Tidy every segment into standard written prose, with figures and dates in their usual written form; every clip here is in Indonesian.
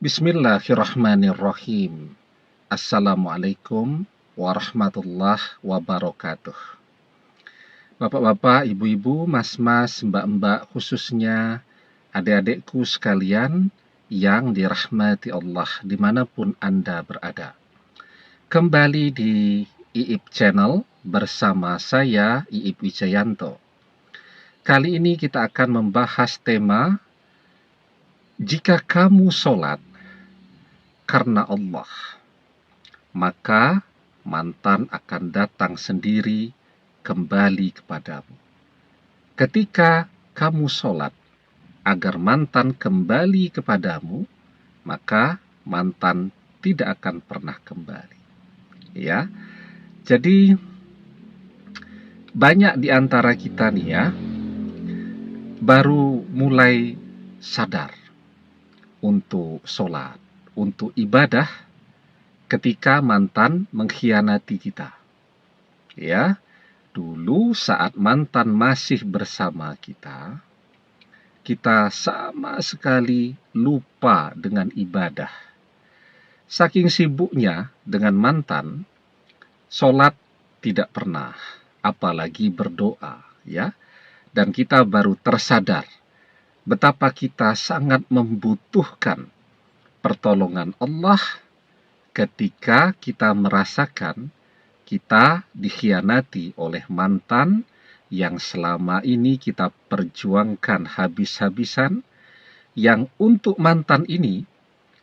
Bismillahirrahmanirrahim. Assalamualaikum warahmatullahi wabarakatuh. Bapak-bapak, ibu-ibu, mas-mas, mbak-mbak, khususnya adik-adikku sekalian yang dirahmati Allah dimanapun Anda berada. Kembali di IIP Channel bersama saya, IIP Wijayanto. Kali ini kita akan membahas tema, jika kamu sholat karena Allah, maka mantan akan datang sendiri kembali kepadamu. Ketika kamu sholat agar mantan kembali kepadamu, maka mantan tidak akan pernah kembali. Ya, jadi banyak di antara kita nih ya, baru mulai sadar untuk sholat, untuk ibadah ketika mantan mengkhianati kita. Ya, dulu saat mantan masih bersama kita, kita sama sekali lupa dengan ibadah. Saking sibuknya dengan mantan, sholat tidak pernah, apalagi berdoa, ya. Dan kita baru tersadar betapa kita sangat membutuhkan pertolongan Allah ketika kita merasakan kita dikhianati oleh mantan yang selama ini kita perjuangkan habis-habisan, yang untuk mantan ini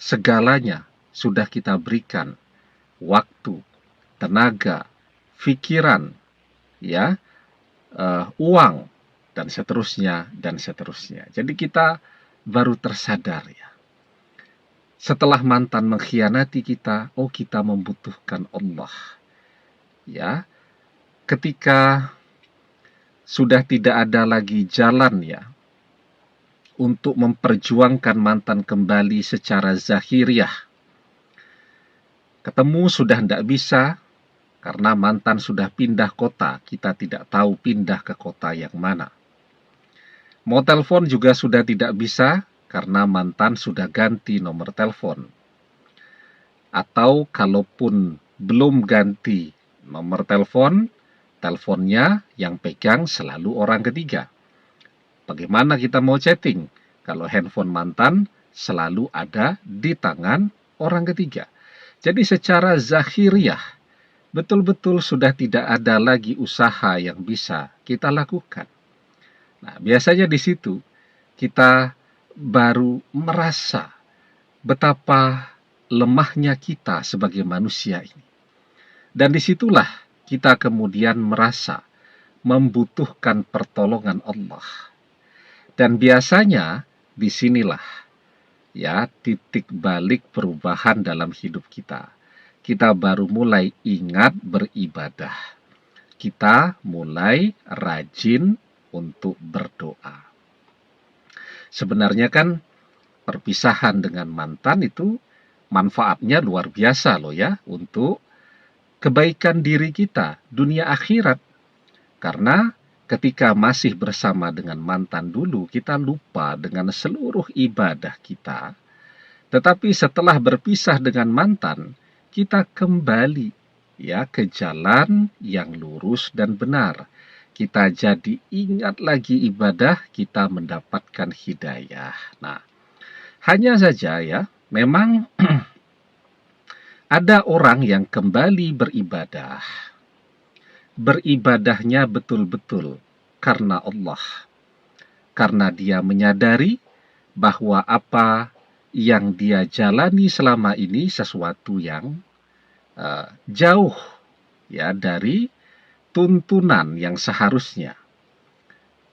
segalanya sudah kita berikan, waktu, tenaga, pikiran, ya, uang, dan seterusnya, dan seterusnya. Jadi kita baru tersadar ya. Setelah mantan mengkhianati kita, oh kita membutuhkan Allah. Ya, ketika sudah tidak ada lagi jalan ya untuk memperjuangkan mantan kembali secara zahiriah. Ketemu sudah tidak bisa, karena mantan sudah pindah kota, kita tidak tahu pindah ke kota yang mana. Mau telepon juga sudah tidak bisa, karena mantan sudah ganti nomor telepon. Atau kalaupun belum ganti nomor telepon, teleponnya yang pegang selalu orang ketiga. Bagaimana kita mau chatting kalau handphone mantan selalu ada di tangan orang ketiga? Jadi secara zahiriah, betul-betul sudah tidak ada lagi usaha yang bisa kita lakukan. Nah, biasanya di situ kita baru merasa betapa lemahnya kita sebagai manusia ini. Dan disitulah kita kemudian merasa membutuhkan pertolongan Allah. Dan biasanya disinilah ya titik balik perubahan dalam hidup kita. Kita baru mulai ingat beribadah. Kita mulai rajin untuk berdoa. Sebenarnya kan perpisahan dengan mantan itu manfaatnya luar biasa loh ya, untuk kebaikan diri kita, dunia akhirat. Karena ketika masih bersama dengan mantan dulu, kita lupa dengan seluruh ibadah kita. Tetapi setelah berpisah dengan mantan, kita kembali ya ke jalan yang lurus dan benar. Kita jadi ingat lagi ibadah, kita mendapatkan hidayah. Nah, hanya saja ya, memang ada orang yang kembali beribadah. Beribadahnya betul-betul karena Allah. Karena dia menyadari bahwa apa yang dia jalani selama ini sesuatu yang jauh ya dari tuntunan yang seharusnya.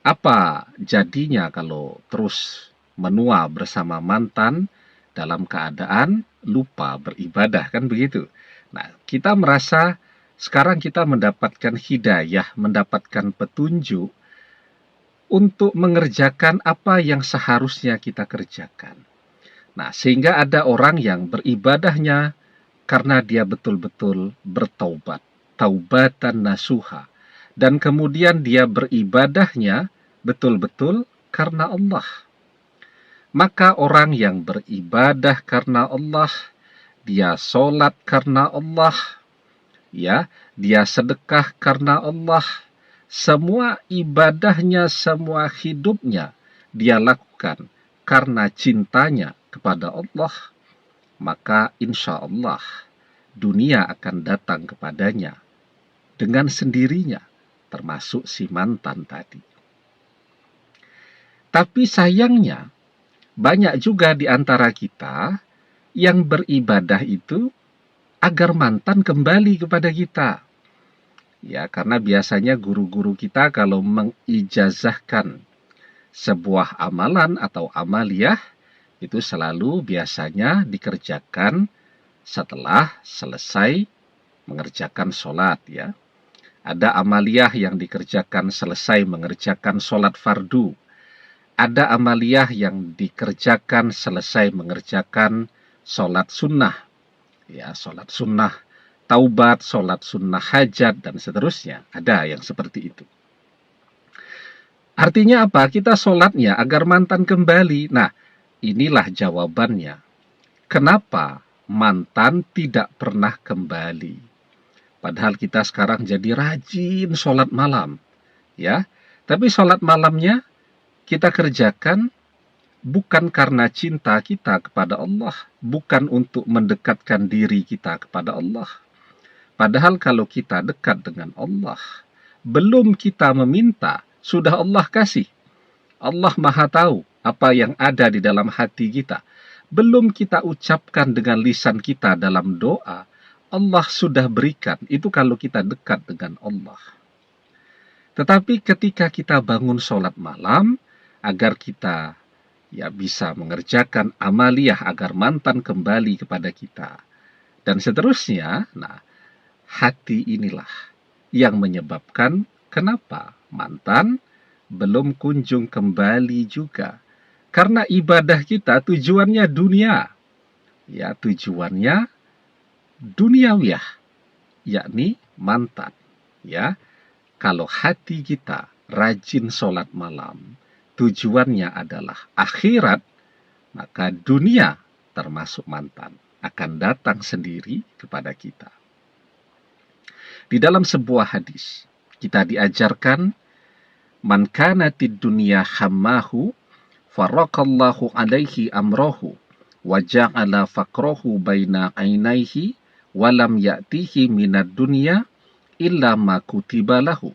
Apa jadinya kalau terus menua bersama mantan dalam keadaan lupa beribadah, kan begitu? Nah, kita merasa sekarang kita mendapatkan hidayah, mendapatkan petunjuk untuk mengerjakan apa yang seharusnya kita kerjakan. Nah, sehingga ada orang yang beribadahnya karena dia betul-betul bertaubat, taubatan nasuha. Dan kemudian dia beribadahnya betul-betul karena Allah. Maka orang yang beribadah karena Allah, dia sholat karena Allah, ya, dia sedekah karena Allah, semua ibadahnya, semua hidupnya dia lakukan karena cintanya kepada Allah, maka insya Allah dunia akan datang kepadanya dengan sendirinya, termasuk si mantan tadi. Tapi sayangnya, banyak juga di antara kita yang beribadah itu agar mantan kembali kepada kita. Ya, karena biasanya guru-guru kita kalau mengijazahkan sebuah amalan atau amaliyah, itu selalu biasanya dikerjakan setelah selesai mengerjakan sholat, ya. Ada amaliyah yang dikerjakan selesai mengerjakan sholat fardu. Ada amaliyah yang dikerjakan selesai mengerjakan sholat sunnah. Ya, sholat sunnah taubat, sholat sunnah hajat, dan seterusnya. Ada yang seperti itu. Artinya apa? Kita sholatnya agar mantan kembali. Nah, inilah jawabannya. Kenapa mantan tidak pernah kembali? Padahal kita sekarang jadi rajin sholat malam. Ya, tapi sholat malamnya kita kerjakan bukan karena cinta kita kepada Allah, bukan untuk mendekatkan diri kita kepada Allah. Padahal kalau kita dekat dengan Allah, belum kita meminta, sudah Allah kasih. Allah Maha tahu apa yang ada di dalam hati kita. Belum kita ucapkan dengan lisan kita dalam doa, Allah sudah berikan. Itu kalau kita dekat dengan Allah. Tetapi ketika kita bangun sholat malam, agar kita bisa mengerjakan amaliyah agar mantan kembali kepada kita, dan seterusnya, nah, hati inilah yang menyebabkan kenapa mantan belum kunjung kembali juga. Karena ibadah kita tujuannya dunia. Ya, tujuannya duniawiyah, yakni mantan. Ya, kalau hati kita rajin sholat malam, tujuannya adalah akhirat, maka dunia termasuk mantan akan datang sendiri kepada kita. Di dalam sebuah hadis, kita diajarkan, man kanatid dunya hammahu, faraqallahu alaihi amrohu, wa ja'ala faqrohu baina ainaihi, walam ya'tihi minad dunya, illa ma kutiba lahu.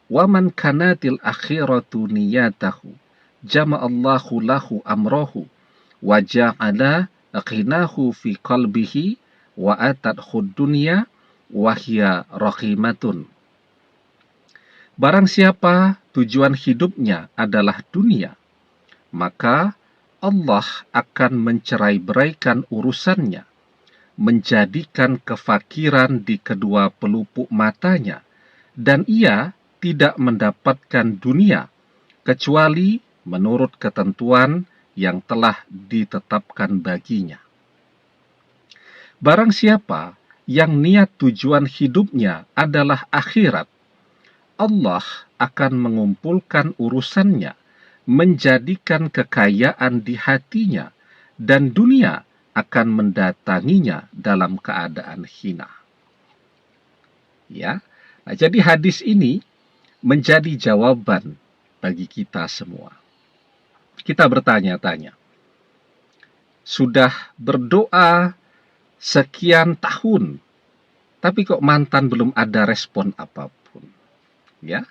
Wa man kanatil akhiratu niyatahu, jama'allahu lahu amrohu, wa ja'ala ghinahu fi qalbihi, wa atadhu dunya, wahya rahimatun. Barang siapa tujuan hidupnya adalah dunia, maka Allah akan mencerai-beraikan urusannya, menjadikan kefakiran di kedua pelupuk matanya, dan ia tidak mendapatkan dunia kecuali menurut ketentuan yang telah ditetapkan baginya. Barang siapa yang niat tujuan hidupnya adalah akhirat, Allah akan mengumpulkan urusannya, menjadikan kekayaan di hatinya, dan dunia akan mendatanginya dalam keadaan hina. Ya, nah, jadi hadis ini menjadi jawaban bagi kita semua. Kita bertanya-tanya, sudah berdoa sekian tahun, tapi kok mantan belum ada respon apapun? Ya,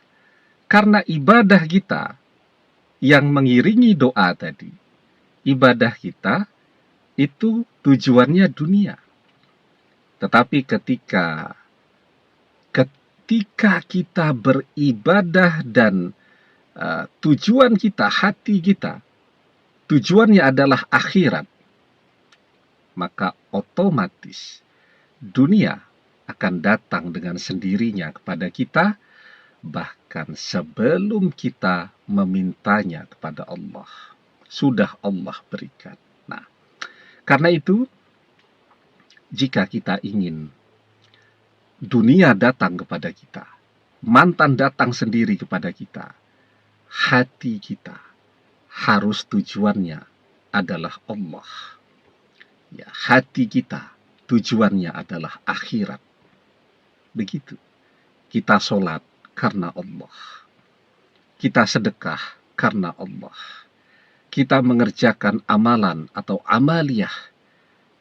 karena ibadah kita yang mengiringi doa tadi, ibadah kita itu tujuannya dunia. Tetapi ketika kita beribadah dan tujuan kita, hati kita, tujuannya adalah akhirat, maka otomatis dunia akan datang dengan sendirinya kepada kita, bahkan sebelum kita memintanya kepada Allah. Sudah Allah berikan. Nah, karena itu, jika kita ingin dunia datang kepada kita, mantan datang sendiri kepada kita, hati kita harus tujuannya adalah Allah. Ya, hati kita tujuannya adalah akhirat. Begitu. Kita sholat karena Allah. Kita sedekah karena Allah. Kita mengerjakan amalan atau amaliyah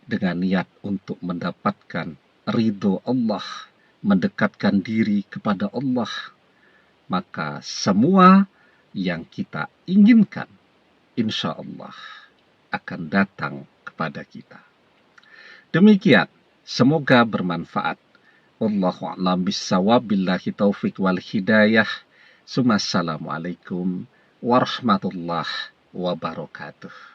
dengan niat untuk mendapatkan ridho Allah, mendekatkan diri kepada Allah. Maka semua yang kita inginkan, insya Allah akan datang kepada kita. Demikian, semoga bermanfaat. Wallahu a'lam bissawab, billahi taufik wal hidayah. Assalamualaikum warahmatullahi wabarakatuh.